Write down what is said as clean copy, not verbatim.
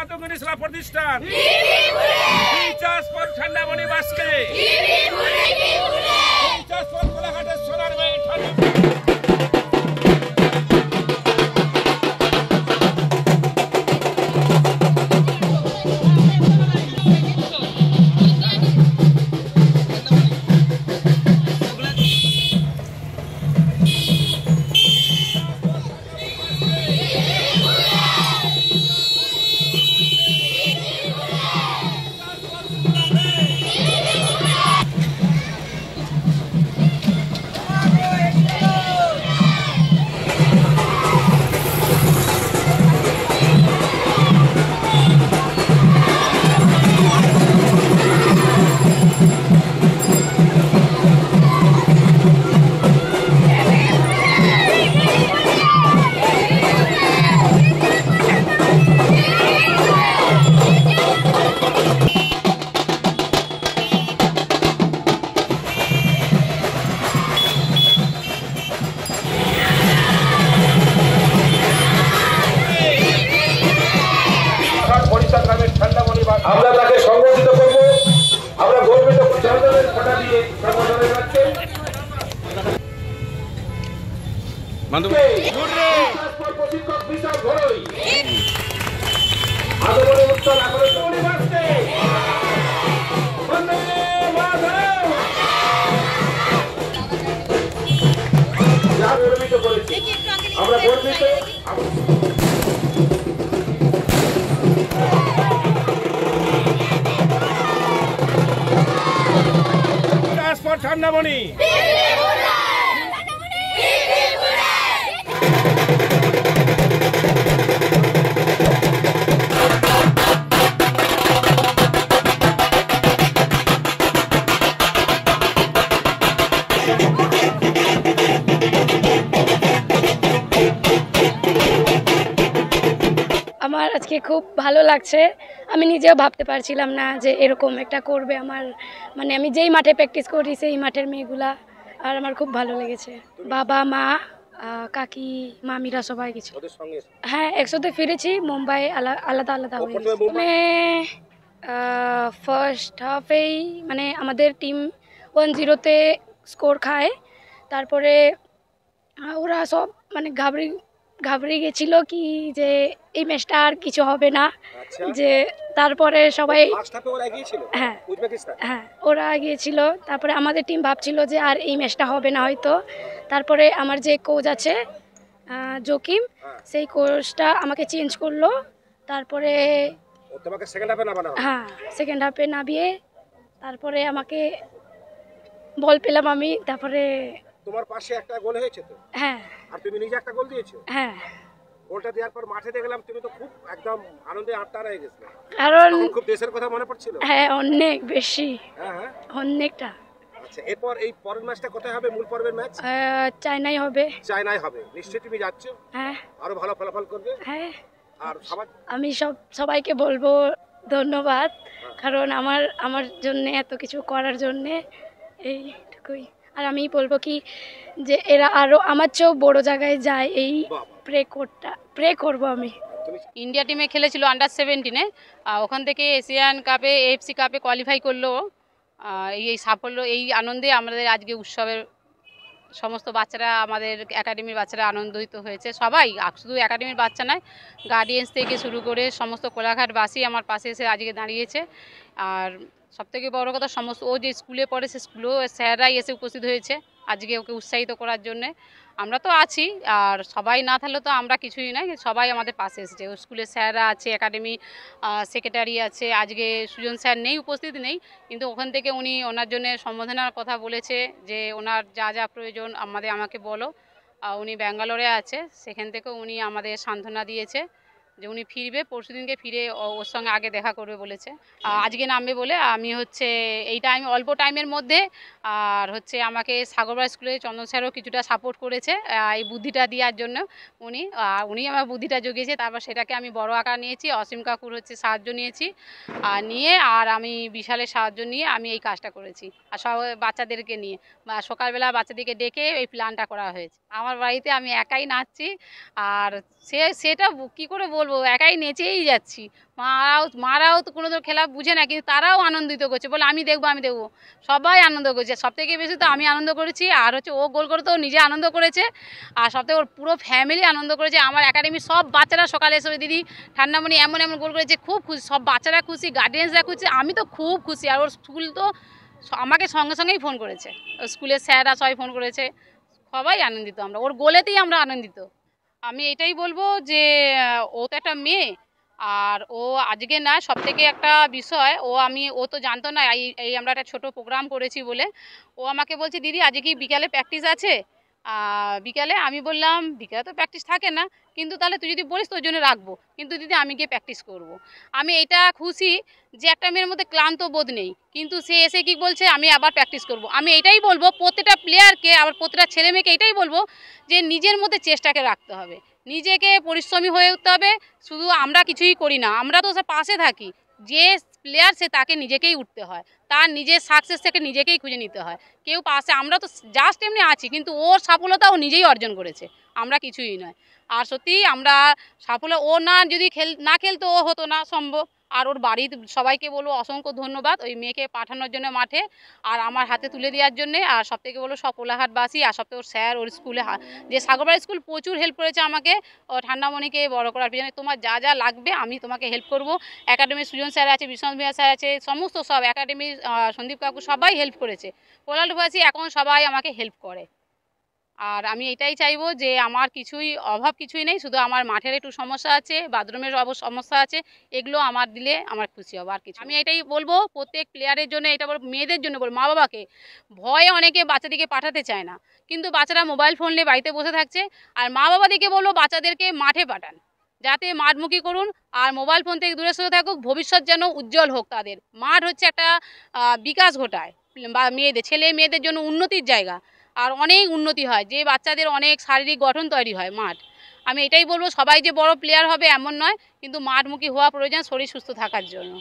মাতঙ্গিনী সেবা প্রতিষ্ঠান recharge for ঠান্ডামণি বাসকে recharge for কোলাঘাটের সোনার মেয়ে আমরা তাকে সংগঠিত করব। আমরা গর্বিত জনগণের ভোটা দিয়ে সংগঠনের রাখতে প্রশিক্ষক বিশাল ঘরোই আগমনে উত্তর আগমনে বাঁচতে যা গর্বিত করেছি আমরা গর্বিত। ঠান্ডামণি আমার আজকে খুব ভালো লাগছে। আমি নিজেও ভাবতে পারছিলাম না যে এরকম একটা করবে আমার, মানে আমি যেই মাঠে প্র্যাকটিস করি সেই মাঠের মেয়েগুলা, আর আমার খুব ভালো লেগেছে। বাবা মা কাকি মামিরা সবাই গেছে। হ্যাঁ, একসাথে ফিরেছি। মুম্বাই আলাদা আলাদা হয়ে গেছে। ফার্স্ট হাফেই মানে আমাদের টিম 1-0-তে স্কোর খায়। তারপরে ওরা সব মানে ঘাবড়ে গেছিল কি যে এই ম্যাচটা আর কিছু হবে না। যে তারপরে সবাই হ্যাঁ হ্যাঁ ওরা গিয়েছিল। তারপরে আমাদের টিম ভাবছিল যে আর এই ম্যাচটা হবে না হয়তো। তারপরে আমার যে কোচ আছে জকিম, সেই কোচটা আমাকে চেঞ্জ করলো। তারপরে হ্যাঁ সেকেন্ড হাফে নামিয়ে তারপরে আমাকে বল পেলাম আমি। তারপরে তোমার পাশে একটা গোল হয়েছে তো? হ্যাঁ। আর তুমি নিজে একটা গোল দিয়েছো? হ্যাঁ। গোলটা দেওয়ার পর মাঠে দেখলাম তুমি তো খুব একদম আনন্দে আত্মহারা হয়ে গেছিলে। কারণ খুব দেশের কথা মনে পড়ছিল? হ্যাঁ, অনেক বেশি। হ্যাঁ হ্যাঁ অনেকটা। আচ্ছা, এরপর এই পরের ম্যাচটা কোথায় হবে? মূল পর্বের ম্যাচ চায়নায় হবে। চায়নায় হবে। নিশ্চয়ই তুমি যাচ্ছ? হ্যাঁ। আরো ভালো ফলাফল করবে? হ্যাঁ। আর আমি সবাইকে বলবো ধন্যবাদ, কারণ আমার জন্য এত কিছু করার জন্য এইটুকুই। আর আমি বলবো কি যে এরা আরো আমার চেয়েও বড় জায়গায় যায়, এই প্রে করবো আমি। ইন্ডিয়া টিমে খেলেছিল আন্ডার-17-এ, ওখান থেকে এশিয়ান কাপে এএফসি কাপে কোয়ালিফাই করলো। এই সাফল্য, এই আনন্দে আমাদের আজকে উৎসবের সমস্ত বাচ্চারা, আমাদের একাডেমির বাচ্চারা আনন্দিত হয়েছে। সবাই, শুধু একাডেমির বাচ্চা নয়, গার্ডিয়ান্স থেকে শুরু করে সমস্ত কোলাঘাটবাসী আমার পাশে এসে আজকে দাঁড়িয়েছে। আর সবথেকে বড় কথা, সমস্ত ও যে স্কুলে পড়ে সে স্কুলেও স্যাররাই এসে উপস্থিত হয়েছে আজকে ওকে উৎসাহিত করার জন্যে। আমরা তো আছি, আর সবাই না থাকলে তো আমরা কিছুই নয়, সবাই আমাদের পাশে এসেছে। ও স্কুলের স্যাররা আছে, একাডেমি সেক্রেটারি আছে। আজকে সুজন স্যার নেই, উপস্থিত নেই, কিন্তু ওখান থেকে উনি ওনার জন্য সম্বোধনার কথা বলেছে যে ওনার যা যা প্রয়োজন আমাকে বলো। উনি ব্যাঙ্গালোরে আছে, সেখান থেকে উনি আমাদের সান্ত্বনা দিয়েছে যে উনি ফিরবে, পরশুদিনকে ফিরে ওর সঙ্গে আগে দেখা করবে বলেছে। আজকে নামবে বলে আমি এই অল্প টাইমের মধ্যে, আর আমাকে সাগরবাড়ি স্কুলে চন্দন স্যারও কিছুটা সাপোর্ট করেছে এই বুদ্ধিটা দেওয়ার জন্য। উনি আমার বুদ্ধিটা জুগিয়েছে, তারপর সেটাকে আমি বড় আকার নিয়েছি। অসীম কাকুর সাহায্য নিয়েছি, আর আমি বিশালের সাহায্য নিয়ে আমি এই কাজটা করেছি। আর সব বাচ্চাদেরকে নিয়ে সকালবেলা বাচ্চাদেরকে ডেকে এই প্ল্যানটা করা হয়েছে। আমার বাড়িতে আমি একাই নাচছি, আর সেটা কী করে বলবো, বলবো, একাই নেচেই যাচ্ছি। মারাও তো কোনো খেলা বুঝে না, কিন্তু তারাও আনন্দিত করছে, বলে আমি দেখবো। সবাই আনন্দ করছে। সবথেকে বেশি তো আমি আনন্দ করেছি, আর হচ্ছে ও গোল করে তো ও নিজে আনন্দ করেছে, আর সবথেকে ওর পুরো ফ্যামিলি আনন্দ করেছে। আমার একাডেমির সব বাচ্চারা সকালে এসে দিদি ঠান্ডামণি এমন গোল করেছে, খুব খুশি। সব বাচ্চারা খুশি, গার্ডিয়ানসরা খুশি, আমি তো খুব খুশি। আর ওর স্কুল তো আমাকে সঙ্গে সঙ্গেই ফোন করেছে, স্কুলের স্যাররা সবাই ফোন করেছে, সবাই আনন্দিত। আমরা ওর গোলেতেই আমরা আনন্দিত। আমি এটাই বলবো যে ও তো একটা মেয়ে, আর ও আজকে না, সবথেকে একটা বিষয়, ও তো জানতো না এই আমরা একটা ছোট প্রোগ্রাম করেছি বলে। ও আমাকে বলছে, দিদি আজকে কি বিকালে প্র্যাকটিস আছে? বিকালে আমি বললাম, বিকালে তো প্র্যাকটিস থাকে না, কিন্তু তাহলে তুই যদি বলিস তোর জন্য রাখবো, কিন্তু দিদি আমি গিয়ে প্র্যাকটিস করব। আমি এটা খুশি যে একটা মেয়ের মধ্যে ক্লান্ত বোধ নেই, কিন্তু সে এসে কি বলছে আমি আবার প্র্যাকটিস করব। আমি এটাই বলবো প্রত্যেকটা প্লেয়ারকে, আবার প্রত্যেকটা ছেলে মেয়েকে এটাই বলবো যে নিজের মধ্যে চেষ্টাকে রাখতে হবে, নিজেকে পরিশ্রমী হয়ে উঠতে হবে। শুধু আমরা কিছুই করি না, আমরা তো সে পাশে থাকি। যে প্লেয়ার সে তাকে নিজেকেই উঠতে হয়, তার নিজের সাকসেস থেকে নিজেকেই খুঁজে নিতে হয়। কেউ পাশে, আমরা তো জাস্ট এমনি আছি, কিন্তু ওর সফলতা ও নিজেই অর্জন করেছে, আমরা কিছুই নয়। আর সত্যি আমরা সাফল্য, ও না যদি না খেলতো ও হতো না সম্ভব। আর ওর বাড়ির সবাইকে বলবো অসংখ্য ধন্যবাদ ওই মেয়েকে পাঠানোর জন্য মাঠে, আর আমার হাতে তুলে দেওয়ার জন্যে। আর সবথেকে বলবো সব কোলাঘাটবাসী, আর সবথেকে ওর স্যার, ওর স্কুলে যে সাগরপাড়া স্কুল প্রচুর হেল্প করেছে আমাকে ও ঠান্ডামণিকে বড় করার পিছনে। তোমার যা যা লাগবে আমি তোমাকে হেল্প করব। একাডেমির সুজন স্যার আছে, বিশ্বনাথ মিয়া স্যার আছে, সমস্ত সব একাডেমির সন্দীপ কাকু সবাই হেল্প করেছে। কোলাঘাটবাসী এখন সবাই আমাকে হেল্প করে। আর আমি এটাই চাইবো যে আমার অভাব কিছুই নেই, শুধু আমার মাঠের একটু সমস্যা আছে, বাথরুমের সমস্যা আছে, এগুলো আমার দিলে আমার খুশি হবো। আর কিছু আমি এটাই বলবো প্রত্যেক প্লেয়ারের জন্য, এটা বলবো মেয়েদের জন্য, বলবো মা বাবাকে, ভয়ে অনেকে বাচ্চাদেরকে পাঠাতে চায় না, কিন্তু বাচ্চারা মোবাইল ফোন নিয়ে বাড়িতে বসে থাকছে। আর মা বাবাদেরকে বলবো বাচ্চাদেরকে মাঠে পাঠান, যাতে মাঠমুখী করুন, আর মোবাইল ফোন থেকে দূরে সরে থাকুক, ভবিষ্যৎ যেন উজ্জ্বল হোক তাদের। মাঠ হচ্ছে একটা বিকাশ ঘটায় বা ছেলে মেয়েদের জন্য উন্নতির জায়গা, আর অনেক উন্নতি হয়, যে বাচ্চাদের অনেক শারীরিক গঠন তৈরি হয় মাঠ। আমি এটাই বলবো সবাই যে বড় প্লেয়ার হবে এমন নয়, কিন্তু মাঠমুখী হওয়া প্রয়োজন শরীর সুস্থ থাকার জন্য।